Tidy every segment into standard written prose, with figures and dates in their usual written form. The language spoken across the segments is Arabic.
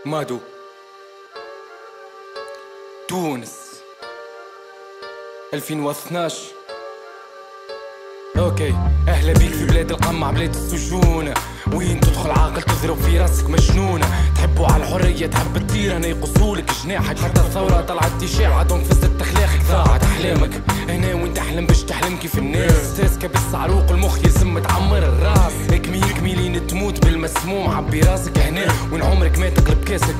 مادو تونس 2012. اوكي، اهلا بيك في بلاد القمع، بلاد السجون، وين تدخل عاقل تضرب في راسك مجنونة. تحبوا على الحرية تحب تطير، هنا يقصولك جناحك، حتى الثورة طلعت إشاعة دونك فزت أخلاقك، ضاعت أحلامك. هنا وين تحلم باش تحلم كيف الناس، تاسكة بالصعروق المخ يلزم تعمر الراس. اكمي لين تموت بالمسموم، عبي راسك هنا وين عمرك ما تقلب كاسك.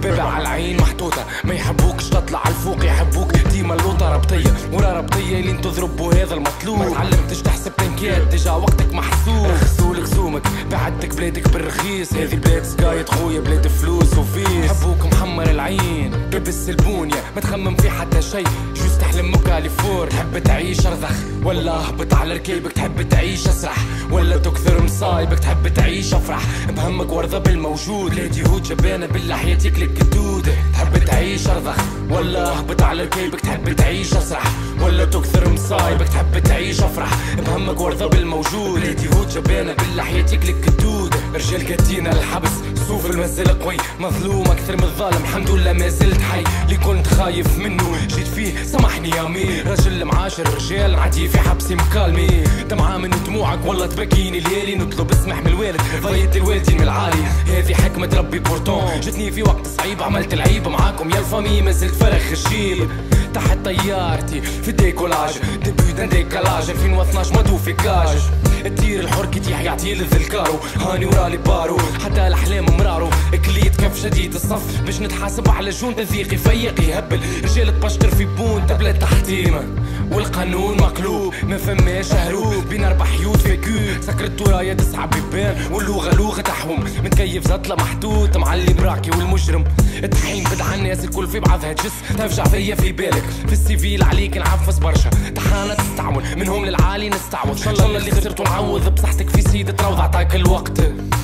ذبابة على العين محطوطة، ما يحبوكش تطلع على الفوق، يحبوك ديما اللوطة ربطية ورا ربطية لين تضربوا هذا المطلوب. ما تعلمتش تحسب تنكات، ديجا وقتك محسوب. رخصولك سومك بعدك بلادك بالرخيص، هذه بلاد سكايت خويا، بلاد فلوس وفيس. حبوك محمر العين كبس البونية، ما تخمم في حتى شي، جوز تحلم كاليفور. تحب تعيش ارضخ ولا اهبط على ركيبك، تحب تعيش اسرح ولا تكثر مصايبك، تحب تعيش افرح بهمك وارضى بالموجود. بلاد يهود جبانة باللحية تاكلك قدود. تحب تعيش ارضخ ولا اهبط على ركيبك، تحب تعيش اسرح ولا تكثر مصايبك، تحب تعيش افرح بهمك وارضى بالموجود. بلاد يهود جبانة باللحية تاكلك قدود. رجال قادين الحبس، سوف المازال قوي، مظلوم اكثر من الظالم، الحمد لله ما زلت حي. اللي كنت خايف منه جيت فيه سامحني يا مين، راجل معاشر رجال عادي في حبسي مكالمي. دمعة من دموعك والله تبكيني ليالي، نطلب اسمح من الوالد، ضيت الوالدين من العالي. هذه حكمة ربي بورتون، جتني في وقت صعيب عملت العيب معاكم يا الفامي، ما زلت فرخ الجيب تحت طيارتي في ديكولاج. ديبيو دان ديكالاج 2012 مادو في كاج. التير الحر كي تيح يعطي للذكارو، هاني ورالي بارو حتى الاحلام مرارو. كليت كف شديد الصف باش نتحاسب على جون، تنثيق يفيق يهبل، رجال تبشر في بون تبلا تحتيمه، والقانون مقلوب ما فماش هروب. بين اربع حيوت فيكو سكر التراية تسعى بيبان، واللغة لغة تحوم، متكيف زطلة محطوط معلي براكي والمجرم. الطحين بدع الناس الكل في بعضها تجس، تفجع فيا في بالك في السيفيل عليك نعفس برشا. طحانة تستعمل منهم للعالي نستعوض، ان شاء الله اللي خسرته نعوض بصحتك في سيدة روض عطاك الوقت.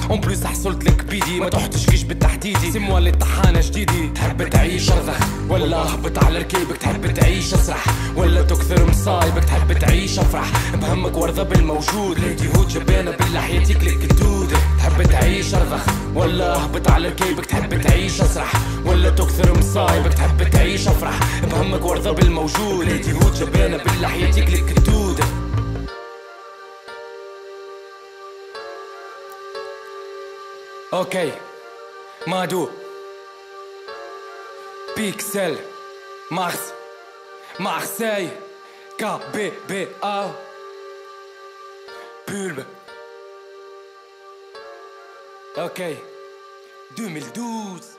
اون بلوس حصلت لك بيدي ما تحطش كيش بالتحديدي، سموا لي الطحانة جديدي. تحب تعيش ارضخ ولا اهبط على ركيبك، تحب تعيش اسرح ولا تكثر مصايبك، تحب تعيش افرح بهمك وارضى بالموجود. بلاد يهود جبانة باللحية تاكلك قدود. تحب تعيش ارضخ ولا اهبط على ركيبك، تحب تعيش اسرح ولا تكثر مصايبك، تحب تعيش افرح بهمك وارضى بالموجود. بلاد يهود جبانة باللحية تاكلك قدود. اوكي مادو بيكسل Marseille KBBA Pulbe. Ok 2012.